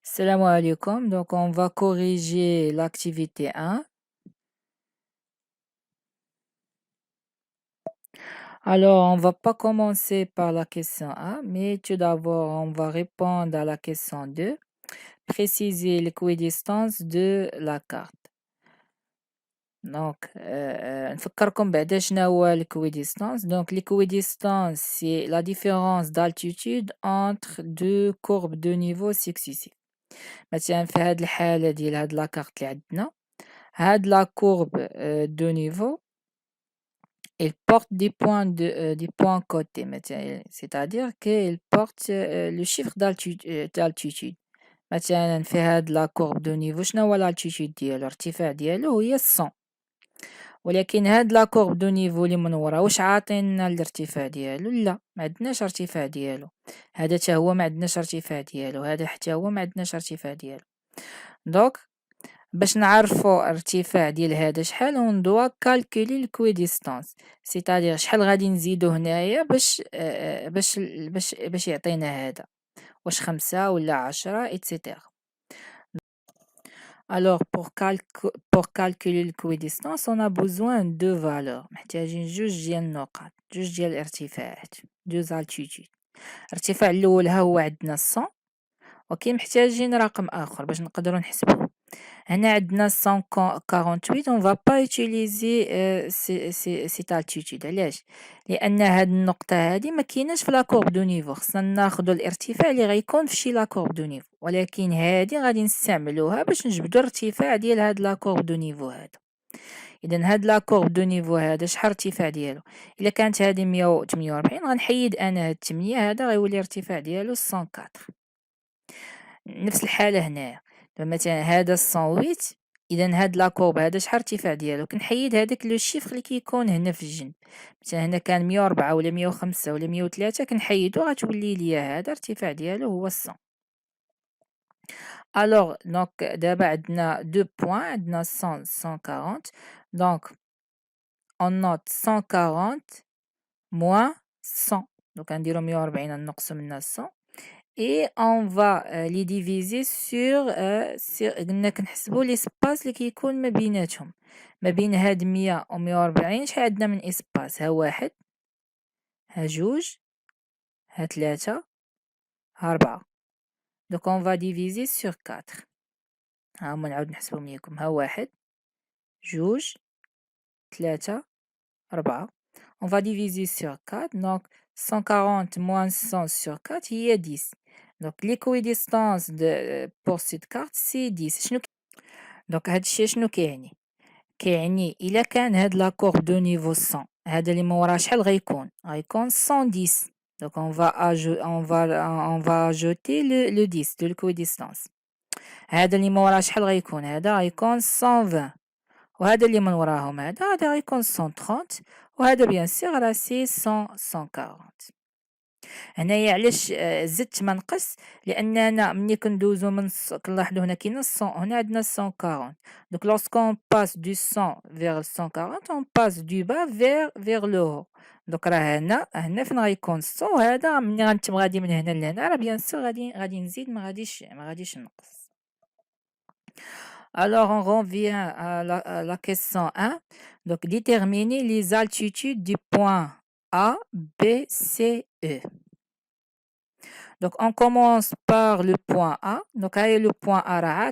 Salam alaikum. Donc, on va corriger l'activité 1. Alors, on va pas commencer par la question 1, mais tout d'abord, on va répondre à la question 2. Préciser l'équidistance de la carte. Donc, نفكركم بعدا شنو هو l'équidistance. Donc, l'équidistance, c'est la différence d'altitude entre deux courbes de niveau successifs. مثلا في هاد الحالة ديال هاد لاكارت اللي عندنا، هاد la courbe de niveau, il porte des points côtés, c'est-à-dire qu'il porte le chiffre d'altitude. مثلا في هاد la courbe de niveau شنو هو l'altitude ديالو؟ الارتفاع ديالو هي 100. ولكن هاد la courbe de niveau اللي من ورا واش عاطينا الارتفاع ديالو؟ لا، ما عندناش ارتفاع ديالو. هذا حتى هو ما عندناش ارتفاع ديالو، هذا حتى هو ما عندناش ارتفاع ديالو. دونك باش نعرفو ارتفاع ديال هذا شحال on doit calculer l'équidistance، c'est-à-dire شحال غادي نزيدو هنايا باش يعطينا هذا، واش 5 ولا 10 etc. Alors pour calculer l'équidistance on a besoin de valeurs، محتاجين جوج ديال النقط، جوج ديال الارتفاعات، deux altitudes. الارتفاع الاول ها هو عندنا 100، وكاين محتاجين رقم اخر باش نقدروا نحسبوه. هنا عندنا 148، on va pas utiliser cette altitude. علاش؟ لان هاد النقطه هادي ما كايناش في لا كورب دو نيفو، خصنا ناخذ الارتفاع اللي غيكون في شي لا كورب دو نيفو، ولكن هادي غادي نستعملوها باش نجبدوا الارتفاع ديال هاد لا كورب دو نيفو هذا. اذا هاد لا كورب دو نيفو هذا شحال الارتفاع ديالو؟ الا كانت هادي 148 غنحيد انا هاد 8، هذا غيولي الارتفاع ديالو 104. نفس الحالة هنايا، مثلا هذا 108، إذا هاد لا كورب هذا شحال الارتفاع ديالو؟ كنحيد هذاك لو شيفر اللي كيكون هنا في الجنب، مثلا هنا كان 104 ولا 105 ولا 103 كنحيدو غتولي ليا هذا الارتفاع ديالو هو 100. الوغ دونك دابا عندنا دو بوين، عندنا 100 140، دونك on note 140 moins 100، دونك غنديرو 140 نقصو منها 100 et on va les diviser sur قلنا كنحسبوا l'espace اللي كيكون ما بيناتهم، ما بين هاد 100 و 140 شحال عندنا من اسباس؟ ها واحد، ها جوج، ها 3، ها 4. donc on va diviser sur 4. ها هما نعاود نحسبهم ليكم، ها واحد، جوج، 3، 4. on va diviser sur 4، donc 140 moins 100 sur 4 هي 10. donc l'équidistance pour cette carte c'est 10. شنو دونك هاد الشي شنو كيعني؟ كيعني الا كان هاد لا كورب دو نيفو 100، هذا اللي من وراه شحال غيكون؟ غيكون 110. دونك on va ajouter le 10 de l'équidistance. هذا اللي من وراه شحال غيكون؟ هذا غيكون 120، وهذا اللي من وراهم هذا غيكون 130، وهذا بيان سور راه سي 140. هنايا علاش زدت ما نقص؟ لاننا ملي كندوزو من كنلاحظوا هنا كاينه 100، هنا عندنا 140. دونك لوrsqu'on passe du 100 vers 140 on passe du bas vers le haut. دونك راه هنا فين غيكون 100، وهذا ملي غنتم غادي من هنا لهنا راه بيان سور غادي نزيد، ما غاديش نقص. Alors, on revient à la question 1. Donc, déterminer les altitudes du point A, B, C, E. Donc, on commence par le point A. Donc, le point A,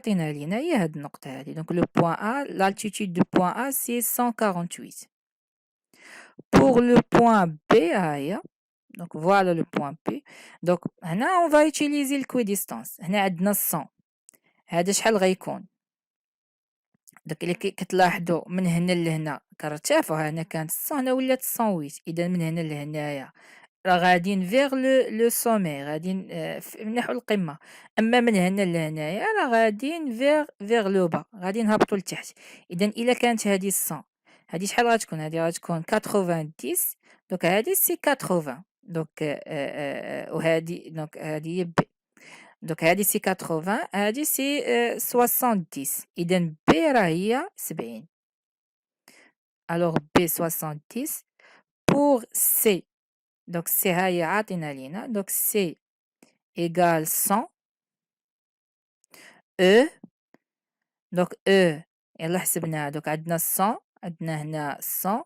donc le point A, l'altitude du point A, c'est 148. Pour le point B, donc voilà le point B. Donc, là, on va utiliser l'équidistance. On a 100. هذا شحال غيكون؟ داك اللي كتلاحظوا من هنا لهنا كنرتفعوا، هنا كانت 100 هنا ولات 108، اذا من هنا لهنايا راه غاديين فيغ لو سومي، غاديين نحو القمه. اما من هنا لهنايا راه غاديين فيغ لو با، غادي نهبطوا لتحت. اذا الا كانت هذه 100، هذه شحال غتكون؟ هذه غتكون 90. دونك هذه سي 80. دونك وهذه دونك هذه هي بي. دونك هادي سي 80، هادي سي 70. إذا بي راه هي 70. ألوغ بي 70 بوغ سي. دونك سي ها هي عاطينا لينا، دونك سي إيكال 100 E. Donc E يلا حسبناها دوك عندنا 100 عندنا هنا 100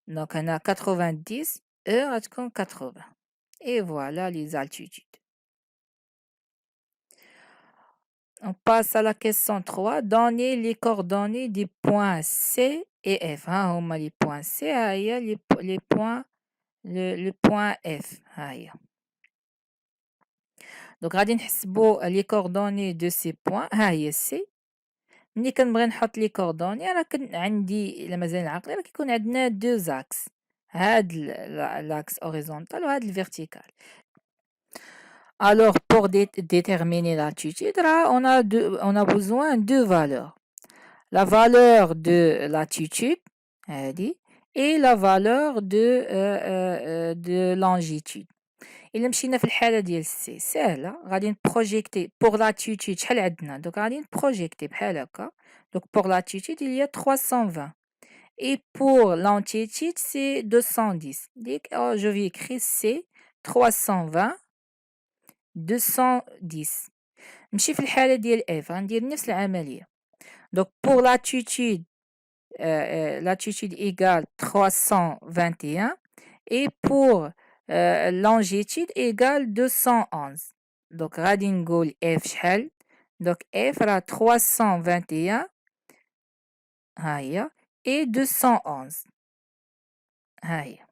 donc هنا 90 E غتكون 80 et voilà les altitudes. On passe à la question 3. Donnez les coordonnées des points C et F. ها هما les points C ها هي les points le point F ها هي. Donc غادي نحسبوا les coordonnées de ces points ها هي C. ملي كنبغي نحط لي كوردوني راه عندي إلا مازال العقل راه كيكون عندنا دو زاكس هاد لاكس هوريزونتال وهاد الفيرتيكال. Alors pour déterminer l'altitude là on a besoin de valeurs. La valeur de latitude هادي et la valeur de longitude. إلا مشينا في الحالة ديال سي ساهلة غادي نبروجيكتي بوغ لاتيتود شحال عندنا دوك غادي نبروجيكتي بحال هكا donc pour l'altitude il y a 320 et pour longitude c'est 210 donc je vais écrire C 320 210 نمشي في الحالة ديال F غندير نفس العملية donc pour latitude latitude égale 321 et pour longitude égale 211 donc غادي نقول F شحال donc F راه 321 ها هي et 211 ها هي